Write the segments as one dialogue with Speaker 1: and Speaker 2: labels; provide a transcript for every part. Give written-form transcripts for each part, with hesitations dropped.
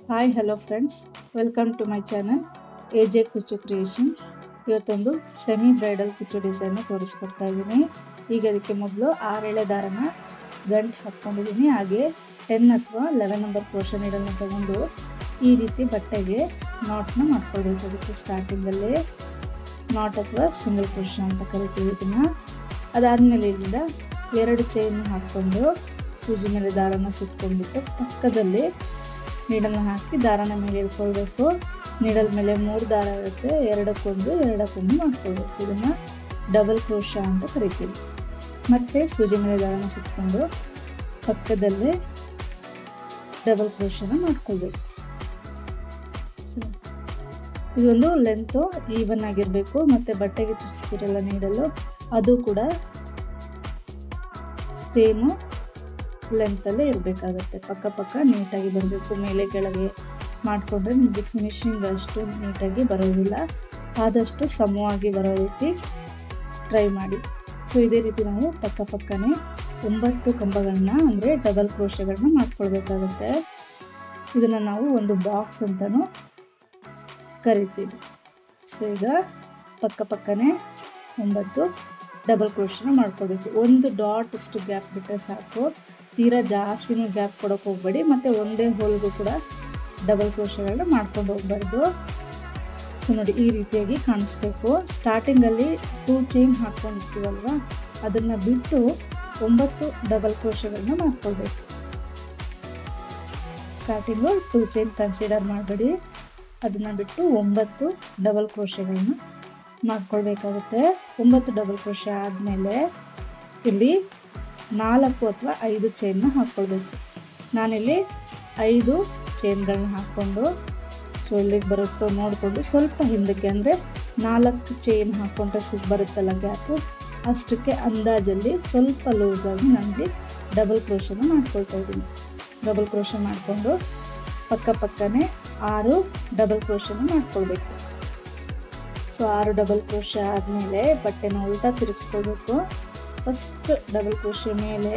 Speaker 1: Hi hello friends, welcome to my channel AJ Kuchchu creations. ಇವತ್ತೊಂದು semi bridal ಕುಚ್ಚು design ತೋರಿಸ್ಕೊಡ್ತಾ ಇದ್ದೀನಿ. ಈಗ ಅದಕ್ಕೆ ಮೊದಲು 6 ಎಳೆ ದಾರನ ಗಂಟು ಹಾಕ್ಕೊಂಡಿದ್ದೀನಿ. ಹಾಗೆ 10 ಅಥವಾ 11 ನಂಬರ್ ಕ್ರೋಶೆ ನೀಡಲ್ನ ತಗೊಂಡು ಈ ರೀತಿ ಬಟ್ಟೆಗೆ ನಾಟ್ನ ಮಾಡ್ಕೊಳ್ಬೇಕು. ಅದಕ್ಕೆ ಸ್ಟಾರ್ಟಿಂಗಲ್ಲಿ ನಾಟ್ ಅಥವಾ ಸಿಂಗಲ್ ಕ್ರೋಶೆ ಅಂತ ಕರಿತೀವಿ ಇದನ್ನು. ಅದಾದಮೇಲೆ ಇಲ್ಲಿಂದ 2 ಚೈನ್ ಹಾಕ್ಕೊಂಡು ಸೂಜಿ ಮೇಲೆ ದಾರನ ಸುತ್ಕೊಂಡ್ಬಿಟ್ಟು ಪಕ್ಕದಲ್ಲಿ ನೀಡಲ್ನ ಹಾಕಿ ದಾರನ ಮೇಲೆ ಇಳ್ಕೊಳ್ಬೇಕು. ನೀಡಲ್ ಮೇಲೆ 3 ದಾರ ಇರುತ್ತೆ, ಎರಡಕ್ಕೊಂದು ಮಾಡ್ಕೊಳ್ಬೇಕು. ಇದನ್ನು ಡಬಲ್ ಕ್ರೋಶೆ ಅಂತ ಕರಿತೀವಿ. ಮತ್ತೆ ಸೂಜಿ ಮೇಲೆ ದಾರನ ಸುತ್ಕೊಂಡು ಪಕ್ಕದಲ್ಲೇ ಡಬಲ್ ಕ್ರೋಶೆನ ಮಾಡ್ಕೊಳ್ಬೇಕು. ಇದೊಂದು ಲೆಂತು ಈವನ್ ಆಗಿರಬೇಕು. ಮತ್ತು ಬಟ್ಟೆಗೆ ಚುಚ್ಚಿರಲ್ಲ ನೀಡಲು, ಅದು ಕೂಡ ಸೇಮು ಲೆಂತಲ್ಲೇ ಇರಬೇಕಾಗತ್ತೆ. ಪಕ್ಕ ನೀಟಾಗಿ ಬರಬೇಕು. ಮೇಲೆ ಕೆಳಗೆ ಮಾಡಿಕೊಂಡ್ರೆ ನಿಮಗೆ ಫಿನಿಶಿಂಗ್ ಅಷ್ಟು ನೀಟಾಗಿ ಬರೋದಿಲ್ಲ. ಆದಷ್ಟು ಸಮವಾಗಿ ಬರೋ ರೀತಿ ಟ್ರೈ ಮಾಡಿ. ಸೊ ಇದೇ ರೀತಿ ನಾವು ಪಕ್ಕನೇ 9 ಕಂಬಗಳನ್ನ ಅಂದರೆ ಡಬಲ್ ಕ್ರೋಶೆಗಳನ್ನ ಮಾಡ್ಕೊಳ್ಬೇಕಾಗುತ್ತೆ. ಇದನ್ನು ನಾವು ಒಂದು ಬಾಕ್ಸ್ ಅಂತಲೂ ಕರಿತೀವಿ. ಸೊ ಈಗ ಪಕ್ಕನೇ 9 ಡಬಲ್ ಕ್ರೋಶೆನ ಮಾಡ್ಕೊಳ್ಬೇಕು. ಒಂದು ಡಾಟ್ ಅಷ್ಟು ಗ್ಯಾಪ್ ಬಿಟ್ಟರೆ ಸಾಕು. ತೀರಾ ಜಾಸ್ತಿನೂ ಗ್ಯಾಪ್ ಕೊಡೋಕೆ ಹೋಗಬೇಡಿ. ಮತ್ತು ಒಂದೇ ಹೋಲ್ಗೂ ಕೂಡ ಡಬಲ್ ಕ್ರೋಶೆಗಳನ್ನ ಮಾಡ್ಕೊಂಡು ಹೋಗ್ಬಾರ್ದು. ಸೊ ನೋಡಿ, ಈ ರೀತಿಯಾಗಿ ಕಾಣಿಸ್ಬೇಕು. ಸ್ಟಾರ್ಟಿಂಗಲ್ಲಿ 2 ಚೈನ್ ಹಾಕ್ಕೊಂಡಿರ್ತೀವಲ್ವ, ಅದನ್ನು ಬಿಟ್ಟು 9 ಡಬಲ್ ಕ್ರೋಶೆಗಳನ್ನ ಮಾಡ್ಕೊಳ್ಬೇಕು. ಸ್ಟಾರ್ಟಿಂಗು 2 ಚೈನ್ ಕನ್ಸಿಡರ್ ಮಾಡಬೇಡಿ, ಅದನ್ನು ಬಿಟ್ಟು 9 ಡಬಲ್ ಕ್ರೋಶೆಗಳನ್ನ ಮಾಡ್ಕೊಳ್ಬೇಕಾಗುತ್ತೆ. 9 ಡಬಲ್ ಕ್ರೋಶೆ ಆದಮೇಲೆ ಇಲ್ಲಿ 4 ಅಥವಾ 5 ಚೈನ್ನ ಹಾಕ್ಕೊಳ್ಬೇಕು. ನಾನಿಲ್ಲಿ 5 ಚೈನ್ಗಳನ್ನ ಹಾಕ್ಕೊಂಡು, ಸೊ ಇಲ್ಲಿಗೆ ಬರುತ್ತೋ ನೋಡಿಕೊಂಡು ಸ್ವಲ್ಪ ಹಿಂದಕ್ಕೆ, ಅಂದರೆ 4 ಚೈನ್ ಹಾಕ್ಕೊಂಡ್ರೆ ಬರುತ್ತಲ್ಲ ಗ್ಯಾಪು, ಅಷ್ಟಕ್ಕೆ ಅಂದಾಜಲ್ಲಿ ಸ್ವಲ್ಪ ಲೂಸಾಗಿ ನನಗೆ ಡಬಲ್ ಕ್ರೋಶೆನ ಮಾಡ್ಕೊಳ್ತಾ ಇದ್ದೀನಿ. ಡಬಲ್ ಕ್ರೋಶೆ ಮಾಡಿಕೊಂಡು ಪಕ್ಕನೇ 6 ಡಬಲ್ ಕ್ರೋಶೆನ ಮಾಡ್ಕೊಳ್ಬೇಕು. ಸೊ 6 ಡಬಲ್ ಕ್ರೋಶೆ ಆದಮೇಲೆ ಬಟ್ಟೆನ ಉಲ್ಟಾ ತಿರುಗಿಸ್ಕೊಳ್ಬೇಕು. ಫಸ್ಟ್ ಡಬಲ್ ಕ್ರೋಶೆ ಮೇಲೆ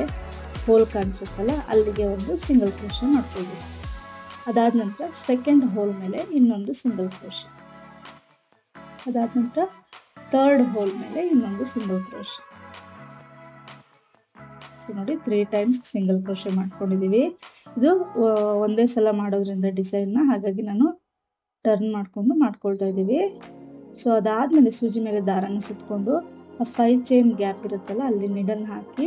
Speaker 1: ಹೋಲ್ ಕಾಣಿಸುತ್ತಲ್ಲ, ಅಲ್ಲಿಗೆ ಒಂದು ಸಿಂಗಲ್ ಕ್ರೋಶೆ ಮಾಡ್ಕೊಳ್ಬೇಕು. ಅದಾದ ನಂತರ ಸೆಕೆಂಡ್ ಹೋಲ್ ಮೇಲೆ ಇನ್ನೊಂದು ಸಿಂಗಲ್ ಕ್ರೋಶೆ. ಅದಾದ ನಂತರ 3rd ಹೋಲ್ ಮೇಲೆ ಇನ್ನೊಂದು ಸಿಂಗಲ್ ಕ್ರೋಶೆ. ಸೊ ನೋಡಿ, 3 ಟೈಮ್ಸ್ ಸಿಂಗಲ್ ಕ್ರೋಶೆ ಮಾಡ್ಕೊಂಡಿದ್ದೀವಿ. ಇದು ಒಂದೇ ಸಲ ಮಾಡೋದ್ರಿಂದ ಡಿಸೈನ್ನ, ಹಾಗಾಗಿ ನಾನು ಟರ್ನ್ ಮಾಡ್ಕೊಳ್ತಾ ಇದ್ದೀವಿ. ಸೊ ಅದಾದಮೇಲೆ ಸೂಜಿ ಮೇಲೆ ದಾರನ ಸುತ್ಕೊಂಡು ಆ 5 ಚೈನ್ ಗ್ಯಾಪ್ ಇರುತ್ತಲ್ಲ, ಅಲ್ಲಿ ನೀಡಲ್ ಹಾಕಿ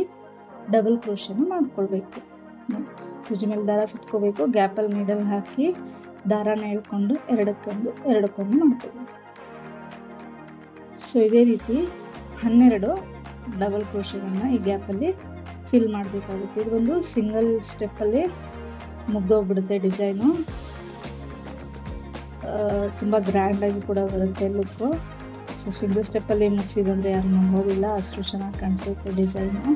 Speaker 1: ಡಬಲ್ ಕ್ರೋಶೆನ ಮಾಡ್ಕೊಳ್ಬೇಕು. ಸೂಜಿ ಮೇಲೆ ದಾರ ಸುತ್ಕೋಬೇಕು, ಗ್ಯಾಪಲ್ಲಿ ನೀಡಲ್ ಹಾಕಿ ದಾರನ ಎಳ್ಕೊಂಡು ಎರಡಕ್ಕೊಂದು ಮಾಡ್ಕೊಳ್ಬೇಕು. ಸೊ ಇದೇ ರೀತಿ 12 ಡಬಲ್ ಕ್ರೋಶೆಗಳನ್ನ ಈ ಗ್ಯಾಪಲ್ಲಿ ಫಿಲ್ ಮಾಡಬೇಕಾಗುತ್ತೆ. ಇದು ಒಂದು ಸಿಂಗಲ್ ಸ್ಟೆಪ್ಪಲ್ಲಿ ಮುಗ್ದೋಗ್ಬಿಡುತ್ತೆ ಡಿಸೈನು. ತುಂಬ ಗ್ರ್ಯಾಂಡಾಗಿ ಕೂಡ ಬರುತ್ತೆ ಲುಕ್ಕು. ಸೊ ಸಿಂಗಲ್ ಸ್ಟೆಪ್ಪಲ್ಲಿ ಮುಗಿಸಿದಂದರೆ ಯಾರು ನಂಬೋದಿಲ್ಲ, ಅಷ್ಟು ಚೆನ್ನಾಗಿ ಕಾಣಿಸುತ್ತೆ ಡಿಸೈನು.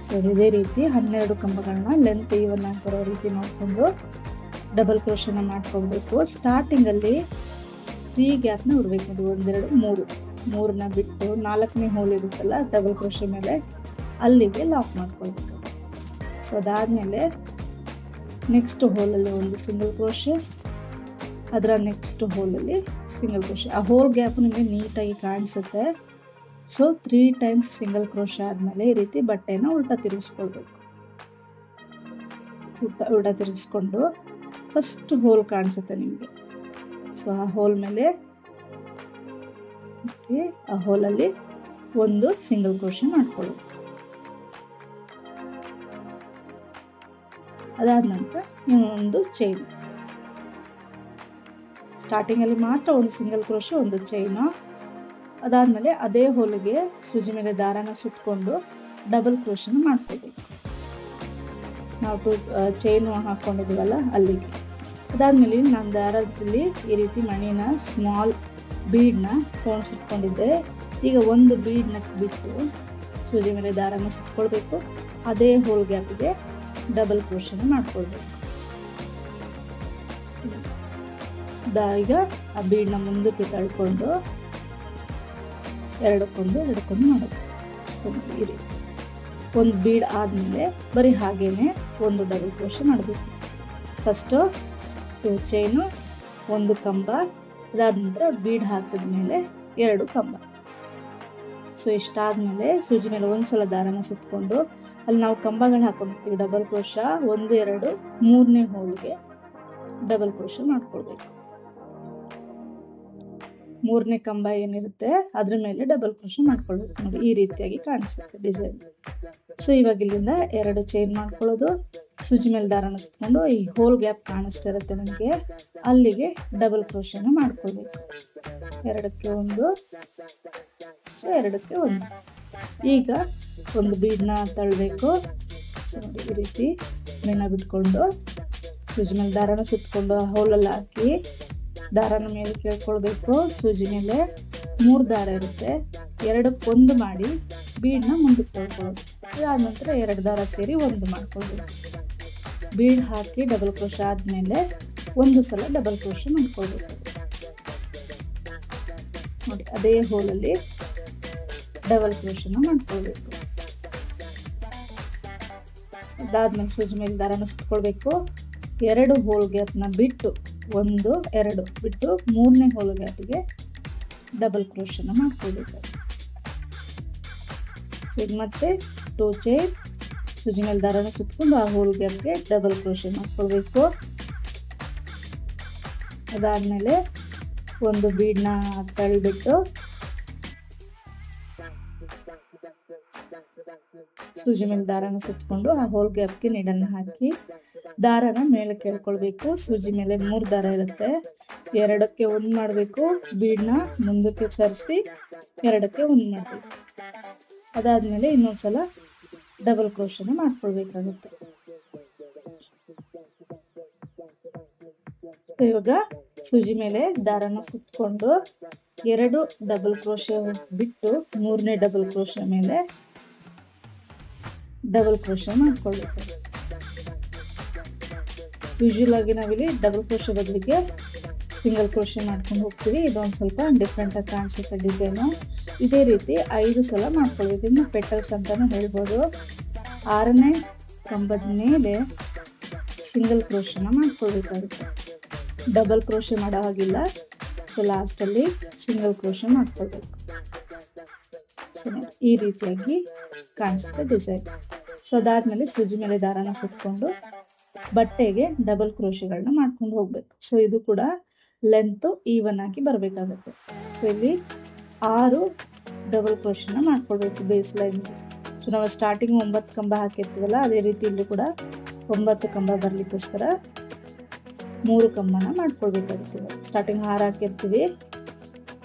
Speaker 1: ಸೊ ಇದೇ ರೀತಿ 12 ಕಂಬಗಳನ್ನ ಲೆಂತ್ ಈವನ್ ಆಗಿ ಬರೋ ರೀತಿ ನೋಡಿಕೊಂಡು ಡಬಲ್ ಕ್ರೋಶೆನ ಮಾಡ್ಕೊಳ್ಬೇಕು. ಸ್ಟಾರ್ಟಿಂಗಲ್ಲಿ 3 ಗ್ಯಾಪ್ನ ಬಿಡಬೇಕು. ನೋಡಿ, 1 2 3 ಬಿಟ್ಟು 4ನೇ ಹೋಲ್ ಇರುತ್ತಲ್ಲ ಡಬಲ್ ಕ್ರೋಶೆ ಮೇಲೆ, ಅಲ್ಲಿಗೆ ಲಾಕ್ ಮಾಡ್ಕೊಳ್ಬೇಕು. ಸೊ ಅದಾದಮೇಲೆ ನೆಕ್ಸ್ಟ್ ಹೋಲಲ್ಲಿ ಒಂದು ಸಿಂಗಲ್ ಕ್ರೋಶೆ, ಅದರ ನೆಕ್ಸ್ಟ್ ಹೋಲಲ್ಲಿ ಸಿಂಗಲ್ ಕ್ರೋಶೆ. ಆ ಹೋಲ್ ಗ್ಯಾಪ್ ನಿಮಗೆ ನೀಟಾಗಿ ಕಾಣಿಸುತ್ತೆ. ಸೊ 3 ಟೈಮ್ಸ್ ಸಿಂಗಲ್ ಕ್ರೋಶೆ ಆದಮೇಲೆ ಈ ರೀತಿ ಬಟ್ಟೆನ ಉಲ್ಟಾ ತಿರುಗಿಸ್ಕೊಳ್ಬೇಕು. ಉಲ್ಟಾ ತಿರುಗಿಸ್ಕೊಂಡು ಫಸ್ಟ್ ಹೋಲ್ ಕಾಣಿಸುತ್ತೆ ನಿಮಗೆ. ಸೊ ಆ ಹೋಲ್ ಮೇಲೆ ಆ ಹೋಲಲ್ಲಿ ಒಂದು ಸಿಂಗಲ್ ಕ್ರೋಶೆ ಮಾಡ್ಕೊಳ್ಳೋದು. ಅದಾದ ನಂತರ ಇನ್ನೊಂದು ಚೈನ್. ಸ್ಟಾರ್ಟಿಂಗಲ್ಲಿ ಮಾತ್ರ ಒಂದು ಸಿಂಗಲ್ ಕ್ರೋಶೆ, ಒಂದು ಚೈನು. ಅದಾದಮೇಲೆ ಅದೇ ಹೋಲಿಗೆ ಸೂಜಿ ಮೇಲೆ ದಾರನ ಸುತ್ಕೊಂಡು ಡಬಲ್ ಕ್ರೋಶೆನ ಮಾಡ್ಕೊಳ್ಬೇಕು. ನಾವು 2 ಚೈನು ಹಾಕ್ಕೊಂಡಿದ್ದೀವಲ್ಲ ಅಲ್ಲಿಗೆ. ಅದಾದಮೇಲೆ ನಾನು ದಾರದಲ್ಲಿ ಈ ರೀತಿ ಮಣಿನ ಸ್ಮಾಲ್ ಬೀಡನ್ನ ಇಟ್ಕೊಂಡಿದ್ದೆ. ಈಗ ಒಂದು ಬೀಡನ್ನ ಬಿಟ್ಟು ಸೂಜಿ ಮೇಲೆ ದಾರನ ಸುತ್ಕೊಳ್ಬೇಕು. ಅದೇ ಹೋಲ್ ಗ್ಯಾಪಿಗೆ ಡಬಲ್ ಕ್ರೋಶೆನ ಮಾಡ್ಕೊಳ್ಬೇಕು. ಈಗ ಆ ಬೀಡನ್ನ ಮುಂದಕ್ಕೆ ತಳ್ಕೊಂಡು ಎರಡಕ್ಕೊಂದು ಮಾಡೋದು. ಈ ರೀತಿ ಒಂದು ಬೀಡ್ ಆದಮೇಲೆ ಬರೀ ಹಾಗೇನೆ ಒಂದು ಡಬಲ್ ಕ್ರೋಶೆ ಮಾಡಬೇಕು. ಫಸ್ಟು 2 ಚೈನು, 1 ಕಂಬ, ಅದಾದ ನಂತರ ಬೀಡ್ ಹಾಕಿದ ಮೇಲೆ 2 ಕಂಬ. ಸೊ ಇಷ್ಟಾದ್ಮೇಲೆ ಸೂಜಿ ಮೇಲೆ ಒಂದ್ಸಲ ದಾರನ ಸುತ್ತಕೊಂಡು ಅಲ್ಲಿ ನಾವು ಕಂಬಗಳು ಹಾಕೊಂಡಿರ್ತೀವಿ ಡಬಲ್ ಕ್ರೋಶ 1 2 3ನೇ ಹೋಲ್ಗೆ ಡಬಲ್ ಕ್ರೋಶ ಮಾಡ್ಕೊಳ್ಬೇಕು. 3ನೇ ಕಂಬ ಏನಿರುತ್ತೆ ಅದ್ರ ಮೇಲೆ ಡಬಲ್ ಕ್ರೋಶ ಮಾಡ್ಕೊಳ್ಬೇಕು. ನೋಡಿ ಈ ರೀತಿಯಾಗಿ ಕಾಣಿಸುತ್ತೆ ಡಿಸೈನ್. ಸೊ ಇವಾಗ ಇಲ್ಲಿಂದ 2 ಚೈನ್ ಮಾಡ್ಕೊಳ್ಳೋದು, ಸೂಜಿ ಮೇಲೆ ದಾರನ ಸುತ್ತಕೊಂಡು ಈ ಹೋಲ್ ಗ್ಯಾಪ್ ಕಾಣಿಸ್ತಾ ಇರುತ್ತೆ ನಮಗೆ, ಅಲ್ಲಿಗೆ ಡಬಲ್ ಕ್ರೋಶನ ಮಾಡ್ಕೊಳ್ಬೇಕು. 2ಕ್ಕೆ 1, ಸೊ 2ಕ್ಕೆ 1. ಈಗ ಒಂದು ಬೀಡ್ನ ತಳ್ಳಬೇಕು. ಸೊ ನೋಡಿ ಈ ರೀತಿ ಮೇನ ಬಿಟ್ಕೊಂಡು ಸೂಜಿ ಮೇಲೆ ದಾರನ ಸುತ್ತಕೊಂಡು ಹೋಲಲ್ಲಿ ಹಾಕಿ ದಾರನ ಮೇಲೆ ಕೇಳ್ಕೊಳ್ಬೇಕು. ಸೂಜಿ ಮೇಲೆ 3 ದಾರ ಇರುತ್ತೆ, 2ಕ್ಕೆ 1 ಮಾಡಿ ಬೀಡ್ನ ಮುಂದಕ್ಕೆ ತೊಳ್ಕೊಳ್ಳೋದು. ಇದಾದ ನಂತರ 2 ದಾರ ಸೇರಿ 1 ಮಾಡ್ಕೊಳ್ಬೇಕು. ಬೀಡ್ ಹಾಕಿ ಡಬಲ್ ಕ್ರೋಶ ಆದ್ಮೇಲೆ 1 ಸಲ ಡಬಲ್ ಕ್ರೋಶ ಮಾಡ್ಕೊಳ್ಬೇಕು. ನೋಡಿ ಅದೇ ಹೋಲಲ್ಲಿ ಡಬಲ್ ಕ್ರೋಶನ ಮಾಡ್ಕೊಳ್ಬೇಕು. ಅದಾದ್ಮೇಲೆ ಸೂಜಿ ಮೇಲೆ ದಾರನ ಸುತ್ತಕೊಳ್ಬೇಕು. 2 ಹೋಲ್ ಗ್ಯಾಪ್ನ ಬಿಟ್ಟು 1 2 ಬಿಟ್ಟು 3ನೇ ಹೋಲ್ ಗ್ಯಾಪ್ಗೆ ಡಬಲ್ ಕ್ರೋಶನ ಮಾಡ್ಕೊಳ್ಬೇಕು. ಸೊ ಈಗ ಮತ್ತೆ 2 ಚೈನ್, ಸೂಜಿ ಮೇಲೆ ದಾರನ ಸುತ್ತಕೊಂಡು ಆ ಹೋಲ್ ಗ್ಯಾಪ್ಗೆ ಡಬಲ್ ಕ್ರೋಶ ಮಾಡ್ಕೊಳ್ಬೇಕು. ಅದಾದ್ಮೇಲೆ ಒಂದು ಬೀಡ್ನ ತಳ್ಳಿಬಿಟ್ಟು ಸೂಜಿ ಮೇಲೆ ದಾರನ ಸುತ್ತಕೊಂಡು ಆ ಹೋಲ್ ಗ್ಯಾಪ್ಗೆ ನೀಡನ್ನ ಹಾಕಿ ದಾರನ ಮೇಲೆ ಕೇಳ್ಕೊಳ್ಬೇಕು. ಸೂಜಿ ಮೇಲೆ 3 ದಾರ ಇರುತ್ತೆ, 2ಕ್ಕೆ 1 ಮಾಡಬೇಕು. ಬೀಡ್ನ ಮುಂದಕ್ಕೆ ಸರಿಸಿ 2ಕ್ಕೆ 1 ಮಾಡಬೇಕು. ಅದಾದ್ಮೇಲೆ ಇನ್ನೊಂದ್ಸಲ ಡಬಲ್ ಕ್ರೋಶನ ಮಾಡ್ಕೊಳ್ಬೇಕಾಗುತ್ತೆ. ಇವಾಗ ಸೂಜಿ ಮೇಲೆ ದಾರನ ಸುತ್ತಕೊಂಡು 2 ಡಬಲ್ ಕ್ರೋಶ ಬಿಟ್ಟು 3ನೇ ಡಬಲ್ ಕ್ರೋಶ ಮೇಲೆ ಡಬಲ್ ಕ್ರೋಶ ಮಾಡ್ಕೊಳ್ಬೇಕು. ಯೂಶುವಲ್ ಆಗಿ ನಾವಿಲ್ಲಿ ಡಬಲ್ ಕ್ರೋಶ ಬದಲಿಗೆ ಸಿಂಗಲ್ ಕ್ರೋಶ ಮಾಡ್ಕೊಂಡು ಹೋಗ್ತೀವಿ. ಇದೊಂದು ಸ್ವಲ್ಪ ಡಿಫ್ರೆಂಟ್ ಆಗಿ ಕಾಣಿಸುತ್ತೆ ಡಿಸೈನು. ಇದೇ ರೀತಿ 5 ಸಲ ಮಾಡ್ಕೊಳ್ಬೇಕು. ಇನ್ನು ಪೆಟಲ್ಸ್ ಅಂತಾನು ಹೇಳ್ಬೋದು. 6ನೇ ಕಂಬದ ಮೇಲೆ ಸಿಂಗಲ್ ಕ್ರೋಶನ ಮಾಡ್ಕೊಳ್ಬೇಕಾಗುತ್ತೆ. ಡಬಲ್ ಕ್ರೋಶ ಮಾಡೋ ಹಾಗಿಲ್ಲ. ಸೊ ಲಾಸ್ಟಲ್ಲಿ ಸಿಂಗಲ್ ಕ್ರೋಶ ಮಾಡ್ಕೊಳ್ಬೇಕು. ಸೊ ಈ ರೀತಿಯಾಗಿ ಕಾಣಿಸುತ್ತೆ ಡಿಸೈನ್. ಸೊ ಅದಾದ್ಮೇಲೆ ಸೂಜಿ ಮೇಲೆ ದಾರನ ಸುತ್ತಕೊಂಡು ಬಟ್ಟೆಗೆ ಡಬಲ್ ಕ್ರೋಶಗಳನ್ನ ಮಾಡ್ಕೊಂಡು ಹೋಗ್ಬೇಕು. ಸೊ ಇದು ಕೂಡ ಲೆಂತ್ ಈವನ್ ಆಗಿ ಬರಬೇಕಾಗುತ್ತೆ. ಸೊ ಇಲ್ಲಿ 6 ಡಬಲ್ ಕ್ರೋಶನ ಮಾಡ್ಕೊಳ್ಬೇಕು ಬೇಸ್ ಲೈನ್. ಸೊ ನಾವು ಸ್ಟಾರ್ಟಿಂಗ್ 9 ಕಂಬ ಹಾಕಿರ್ತೀವಲ್ಲ, ಅದೇ ರೀತಿ ಇಲ್ಲಿ ಕೂಡ 9 ಕಂಬ ಬರ್ಲಿಕ್ಕೋಸ್ಕರ 3 ಕಂಬನ ಮಾಡ್ಕೊಳ್ಬೇಕಾಗುತ್ತೆ. ಸ್ಟಾರ್ಟಿಂಗ್ 6 ಹಾಕಿರ್ತೀವಿ,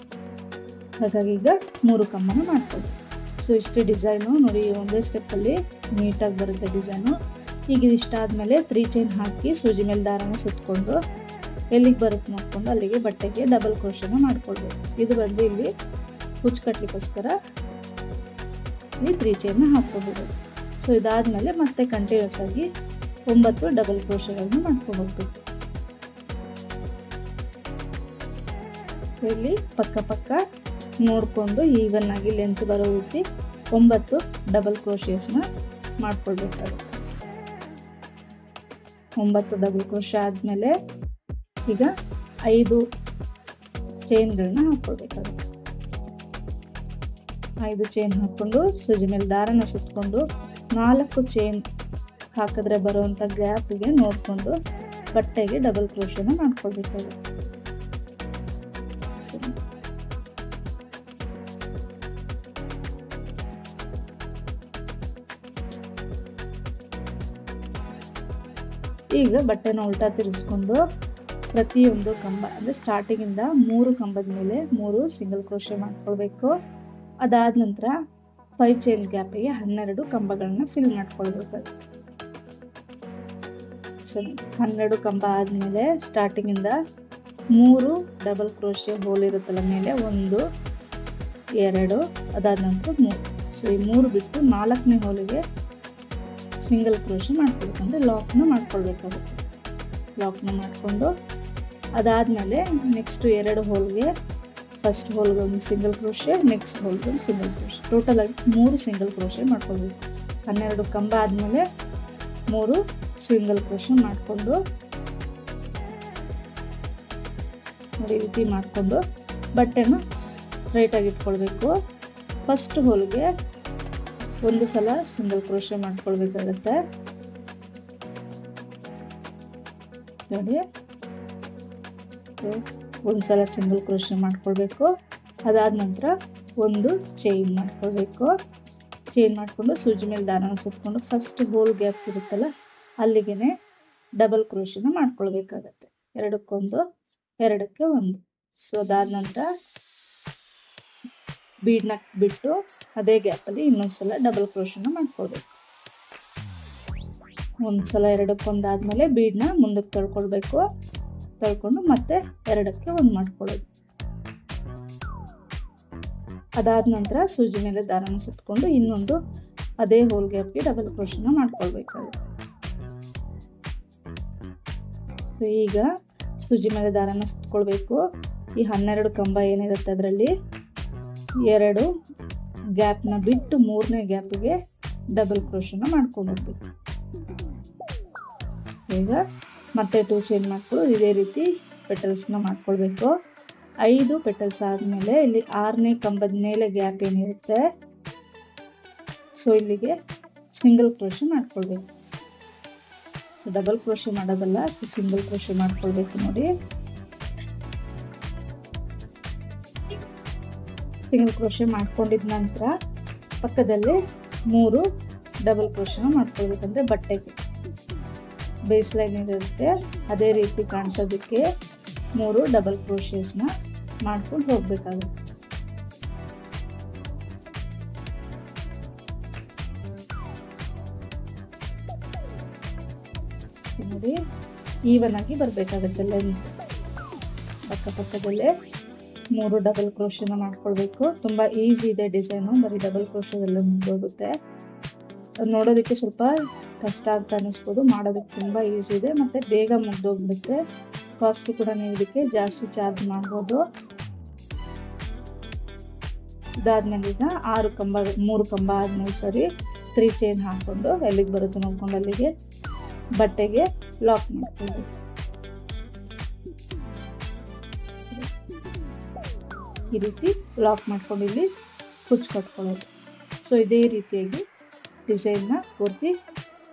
Speaker 1: ಹಾಗಾಗಿ ಈಗ 3 ಕಂಬನ ಮಾಡ್ಕೊಳ್ಳಿ. ಸೊ ಇಷ್ಟೇ ಡಿಸೈನು. ನೋಡಿ ಒಂದೇ ಸ್ಟೆಪ್ಪಲ್ಲಿ ನೀಟಾಗಿ ಬರುತ್ತೆ ಡಿಸೈನು. ಈಗ ಇದಿಷ್ಟ ಆದಮೇಲೆ 3 ಚೈನ್ ಹಾಕಿ ಸೂಜಿ ಮೇಲೆ ದಾರನ ಸುತ್ತಕೊಂಡು ಎಲ್ಲಿಗೆ ಬರುತ್ತೆ ನೋಡ್ಕೊಂಡು ಅಲ್ಲಿಗೆ ಬಟ್ಟೆಗೆ ಡಬಲ್ ಕ್ರೋಶನ ಮಾಡ್ಕೊಳ್ಬೇಕು. ಇದು ಬಂದು ಇಲ್ಲಿ ಹುಚ್ಚು ಕಟ್ಟಲಿಕ್ಕೋಸ್ಕರ ಇಲ್ಲಿ 3 ಚೈನ್ನ ಹಾಕ್ಕೊಳ್ಬೇಕು. ಸೊ ಇದಾದಮೇಲೆ ಮತ್ತೆ ಕಂಟಿನ್ಯೂಸ್ ಆಗಿ 9 ಡಬಲ್ ಕ್ರೋಶಗಳನ್ನ ಮಾಡ್ಕೊಂಡು ಹೋಗ್ಬೇಕು. ಸೊ ಇಲ್ಲಿ ಪಕ್ಕ ಪಕ್ಕ ನೋಡಿಕೊಂಡು ಈವನ್ ಆಗಿ ಲೆಂತ್ ಬರೋ ರೀತಿ 9 ಡಬಲ್ ಕ್ರೋಶಸ್ನ ಮಾಡ್ಕೊಳ್ಬೇಕಾಗುತ್ತೆ. 9 ಡಬಲ್ ಕ್ರೋಶ ಆದಮೇಲೆ ಈಗ 5 ಚೈನ್ಗಳನ್ನ ಹಾಕ್ಕೊಳ್ಬೇಕಾಗುತ್ತೆ. 5 ಚೈನ್ ಹಾಕ್ಕೊಂಡು ಸೂಜಿ ಮೇಲೆ ದಾರನ ಸುತ್ತಕೊಂಡು 4 ಚೈನ್ ಹಾಕಿದ್ರೆ ಬರುವಂಥ ಗ್ಯಾಪ್ಗೆ ನೋಡಿಕೊಂಡು ಬಟ್ಟೆಗೆ ಡಬಲ್ ಕ್ರೋಶನ ಮಾಡ್ಕೊಳ್ಬೇಕಾಗುತ್ತೆ. ಈಗ ಬಟ್ಟೆನ ಉಲ್ಟಾ ತಿರುಗಿಸ್ಕೊಂಡು ಪ್ರತಿಯೊಂದು ಕಂಬ ಅಂದರೆ ಸ್ಟಾರ್ಟಿಂಗಿಂದ 3 ಕಂಬದ ಮೇಲೆ 3 ಸಿಂಗಲ್ ಕ್ರೋಶೆ ಮಾಡ್ಕೊಳ್ಬೇಕು. ಅದಾದ ನಂತರ 5 ಚೈನ್ ಗ್ಯಾಪಿಗೆ 12 ಕಂಬಗಳನ್ನ ಫಿಲ್ ಮಾಡ್ಕೊಳ್ಬೇಕು. ಸರಿ, 12 ಕಂಬ ಆದಮೇಲೆ ಸ್ಟಾರ್ಟಿಂಗಿಂದ 3 ಡಬಲ್ ಕ್ರೋಶೆ ಹೋಲ್ ಇರುತ್ತಲ್ಲ ಮೇಲೆ 1 2 ಅದಾದ ನಂತರ 3. ಸೊ ಈ 3 ಬಿಟ್ಟು 4ನೇ ಹೋಲಿಗೆ ಸಿಂಗಲ್ ಕ್ರೋಶೆ ಮಾಡ್ಕೊಳ್ಬೇಕಂದ್ರೆ ಲಾಕ್ನ ಮಾಡ್ಕೊಳ್ಬೇಕಾಗುತ್ತೆ. ಲಾಕ್ನ ಮಾಡಿಕೊಂಡು ಅದಾದಮೇಲೆ ನೆಕ್ಸ್ಟ್ 2 ಹೋಲ್ಗೆ ಫಸ್ಟ್ ಹೋಲ್ಗೆ ಒಂದು ಸಿಂಗಲ್ ಕ್ರೋಶೆ, ನೆಕ್ಸ್ಟ್ ಹೋಲ್ಗೆ ಒಂದು ಸಿಂಗಲ್ ಕ್ರೋಶೆ, ಟೋಟಲ್ ಆಗಿ 3 ಸಿಂಗಲ್ ಕ್ರೋಶೆ ಮಾಡ್ಕೊಳ್ಬೇಕು. 12 ಕಂಬ ಆದಮೇಲೆ 3 ಸಿಂಗಲ್ ಕ್ರೋಶೆ ಮಾಡಿಕೊಂಡು ನೋಡಿ ಈ ರೀತಿ ಮಾಡಿಕೊಂಡು ಬಟ್ಟೆನ ಸ್ಟ್ರೈಟಾಗಿ ಇಟ್ಕೊಳ್ಬೇಕು. ಫಸ್ಟ್ ಹೋಲ್ಗೆ ಒಂದು ಸಲ ಸಿಂಗಲ್ ಕ್ರೋಶೆ ಮಾಡ್ಕೊಳ್ಬೇಕಾಗತ್ತೆ. ನೋಡಿ ಒಂದು ಸಲ ಸಿಂಗಲ್ ಕ್ರೋಶೆ ಮಾಡ್ಕೊಳ್ಬೇಕು. ಅದಾದ ನಂತರ ಒಂದು ಚೈನ್ ಮಾಡ್ಕೊಳ್ಬೇಕು. ಚೈನ್ ಮಾಡಿಕೊಂಡು ಸೂಜಿ ಮೇಲೆ ದಾರನ ಸುತ್ಕೊಂಡು ಫಸ್ಟ್ ಹೋಲ್ ಗ್ಯಾಪ್ ಇರುತ್ತಲ್ಲ ಅಲ್ಲಿಗೆ ಡಬಲ್ ಕ್ರೋಶೆನ ಮಾಡ್ಕೊಳ್ಬೇಕಾಗತ್ತೆ. ಎರಡಕ್ಕೊಂದು, ಎರಡಕ್ಕೆ ಒಂದು. ಸೊ ಅದಾದ ನಂತರ ಬೀಡ್ನ ಬಿಟ್ಟು ಅದೇ ಗ್ಯಾಪಲ್ಲಿ ಇನ್ನೊಂದ್ಸಲ ಡಬಲ್ ಕ್ರೋಶೆನ ಮಾಡ್ಕೊಳ್ಬೇಕು. ಒಂದ್ಸಲ ಎರಡಕ್ಕೊಂದಾದ್ಮೇಲೆ ಬೀಡ್ನ ಮುಂದಕ್ಕೆ ತಳ್ಕೊಳ್ಬೇಕು. ತಳ್ಕೊಂಡು ಮತ್ತೆ ಎರಡಕ್ಕೆ ಒಂದು ಮಾಡ್ಕೊಳ್ಳೋದು. ಅದಾದ ನಂತರ ಸೂಜಿ ಮೇಲೆ ದಾರನ ಸುತ್ಕೊಂಡು ಇನ್ನೊಂದು ಅದೇ ಹೋಲ್ ಗ್ಯಾಪ್ಗೆ ಡಬಲ್ ಕ್ರೋಶೆನ ಮಾಡ್ಕೊಳ್ಬೇಕಾಗುತ್ತೆ. ಸೊ ಈಗ ಸೂಜಿ ಮೇಲೆ ದಾರನ ಸುತ್ಕೊಳ್ಬೇಕು. ಈ 12 ಕಂಬ ಏನಿರುತ್ತೆ ಅದರಲ್ಲಿ 2 ಗ್ಯಾಪ್ನ ಬಿಟ್ಟು 3ನೇ ಗ್ಯಾಪಿಗೆ ಡಬಲ್ ಕ್ರೋಶೆನ ಮಾಡ್ಕೊಂಡು ಹೋಗ್ಬೇಕು. ಸೊ ಈಗ ಮತ್ತೆ 2 ಚೈನ್ ಮಾಡ್ಕೊಂಡು ಇದೇ ರೀತಿ ಪೆಟಲ್ಸ್ನ ಮಾಡ್ಕೊಳ್ಬೇಕು. 5 ಪೆಟಲ್ಸ್ ಆದಮೇಲೆ ಇಲ್ಲಿ 6ನೇ ಕಂಬದ ಮೇಲೆ ಗ್ಯಾಪ್ ಏನಿರುತ್ತೆ ಸೊ ಇಲ್ಲಿಗೆ ಸಿಂಗಲ್ ಕ್ರೋಶೆ ಮಾಡ್ಕೊಳ್ಬೇಕು. ಸೊ ಡಬಲ್ ಕ್ರೋಶೆ ಮಾಡೋದಲ್ಲ, ಸಿಂಗಲ್ ಕ್ರೋಶೆ ಮಾಡ್ಕೊಳ್ಬೇಕು. ನೋಡಿ ಸಿಂಗಲ್ ಕ್ರೋಶೆ ಮಾಡ್ಕೊಂಡಿದ ನಂತರ ಪಕ್ಕದಲ್ಲಿ 3 ಡಬಲ್ ಕ್ರೋಶೆನ ಮಾಡ್ಕೊಳ್ಬೇಕಂದ್ರೆ ಬಟ್ಟೆಗೆ ಬೇಸ್ ಲೈನ್ ಇರುತ್ತೆ ಅದೇ ರೀತಿ ಕಾಣಿಸೋದಕ್ಕೆ 3 ಡಬಲ್ ಕ್ರೋಶೆಸ್ನ ಮಾಡ್ಕೊಂಡು ಹೋಗ್ಬೇಕಾಗುತ್ತೆ. ನೋಡಿ ಈವನ್ ಆಗಿ ಬರಬೇಕಾಗುತ್ತೆ ಲೆಂತ್. ಪಕ್ಕದಲ್ಲೇ 3 ಡಬಲ್ ಕ್ರೋಶೆನ ಮಾಡ್ಕೊಳ್ಬೇಕು. ತುಂಬಾ ಈಸಿ ಇದೆ ಡಿಸೈನು, ಬರೀ ಡಬಲ್ ಕ್ರೋಶೆದಲ್ಲೇ ಮುಗಿದೋಗುತ್ತೆ. ನೋಡೋದಕ್ಕೆ ಸ್ವಲ್ಪ ಕಷ್ಟ ಅಂತ ಅನ್ನಿಸ್ಬೋದು, ಮಾಡೋದಕ್ಕೆ ತುಂಬ ಈಸಿ ಇದೆ ಮತ್ತು ಬೇಗ ಮುಗ್ದೋಗ್ಬಿಡುತ್ತೆ. ಕಾಸ್ಟ್ ಕೂಡ ನೀವು ಇದಕ್ಕೆ ಜಾಸ್ತಿ ಚಾರ್ಜ್ ಮಾಡ್ಬೋದು. ಇದಾದ್ಮೇಲೆ ಈಗ 3 ಕಂಬ ಆದ್ಮೇಲೆ 3 ಚೈನ್ ಹಾಕ್ಕೊಂಡು ಎಲ್ಲಿಗೆ ಬರುತ್ತೆ ನೋಡ್ಕೊಂಡು ಅಲ್ಲಿಗೆ ಬಟ್ಟೆಗೆ ಲಾಕ್ ಮಾಡ್ಕೊಳ್ಬೇಕು. ಈ ರೀತಿ ಲಾಕ್ ಮಾಡ್ಕೊಂಡು ಇಲ್ಲಿ ಕುಚ್ಚು ಕಟ್ಕೊಳ್ಳೋದು. ಸೊ ಇದೇ ರೀತಿಯಾಗಿ ಡಿಸೈನ್ನ ಪೂರ್ತಿ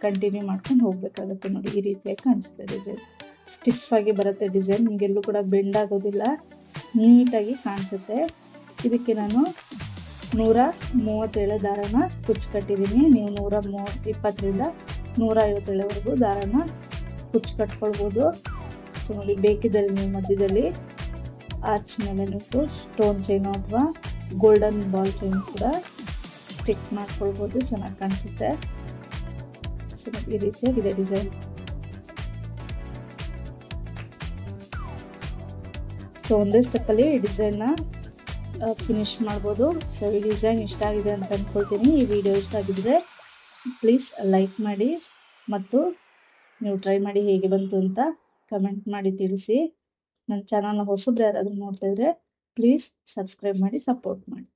Speaker 1: ಕಂಟಿನ್ಯೂ ಮಾಡ್ಕೊಂಡು ಹೋಗ್ಬೇಕಾಗುತ್ತೆ. ನೋಡಿ ಈ ರೀತಿಯಾಗಿ ಕಾಣಿಸುತ್ತೆ ಡಿಸೈನ್. ಸ್ಟಿಫ್ ಆಗಿ ಬರುತ್ತೆ ಡಿಸೈನ್, ನಿಮಗೆಲ್ಲೂ ಕೂಡ ಬೆಂಡ್ ಆಗೋದಿಲ್ಲ, ನೀಟಾಗಿ ಕಾಣಿಸುತ್ತೆ. ಇದಕ್ಕೆ ನಾನು 137 ದಾರನ ಕುಚ್ಚು ಕಟ್ಟಿದ್ದೀನಿ. ನೀವು 120ರಿಂದ 150 ದಾರನ ಕುಚ್ಚು ಕಟ್ಕೊಳ್ಬೋದು. ಸೊ ನೋಡಿ ಬೇಕಿದ್ದಲ್ಲಿ ನೀವು ಮಧ್ಯದಲ್ಲಿ ಆರ್ಚ್ ಮೇಲೆ ನೀವು ಸ್ಟೋನ್ ಚೈನು ಅಥವಾ ಗೋಲ್ಡನ್ ಬಾಲ್ ಚೈನ್ ಕೂಡ ಸ್ಟಿಕ್ ಮಾಡ್ಕೊಳ್ಬೋದು, ಚೆನ್ನಾಗಿ ಕಾಣಿಸುತ್ತೆ. ಸೊ ಈ ರೀತಿಯಾಗಿದೆ ಡಿಸೈನ್. ಸೊ ಒಂದೇ ಸ್ಟೆಪ್ಪಲ್ಲಿ ಈ ಡಿಸೈನ್ನ ಫಿನಿಶ್ ಮಾಡ್ಬೋದು. ಸೊ ಈ ಡಿಸೈನ್ ಇಷ್ಟ ಆಗಿದೆ ಅಂತ ಅಂದ್ಕೊಳ್ತೀನಿ. ಈ ವಿಡಿಯೋ ಇಷ್ಟ ಆಗಿದ್ರೆ ಪ್ಲೀಸ್ ಲೈಕ್ ಮಾಡಿ ಮತ್ತು ನೀವು ಟ್ರೈ ಮಾಡಿ ಹೇಗೆ ಬಂತು ಅಂತ ಕಮೆಂಟ್ ಮಾಡಿ ತಿಳಿಸಿ. ನನ್ನ ಚಾನಲ್ನ ಹೊಸಬ್ರು ಯಾರಾದರೂ ನೋಡ್ತಾ ಇದ್ರೆ ಪ್ಲೀಸ್ ಸಬ್ಸ್ಕ್ರೈಬ್ ಮಾಡಿ ಸಪೋರ್ಟ್ ಮಾಡಿ.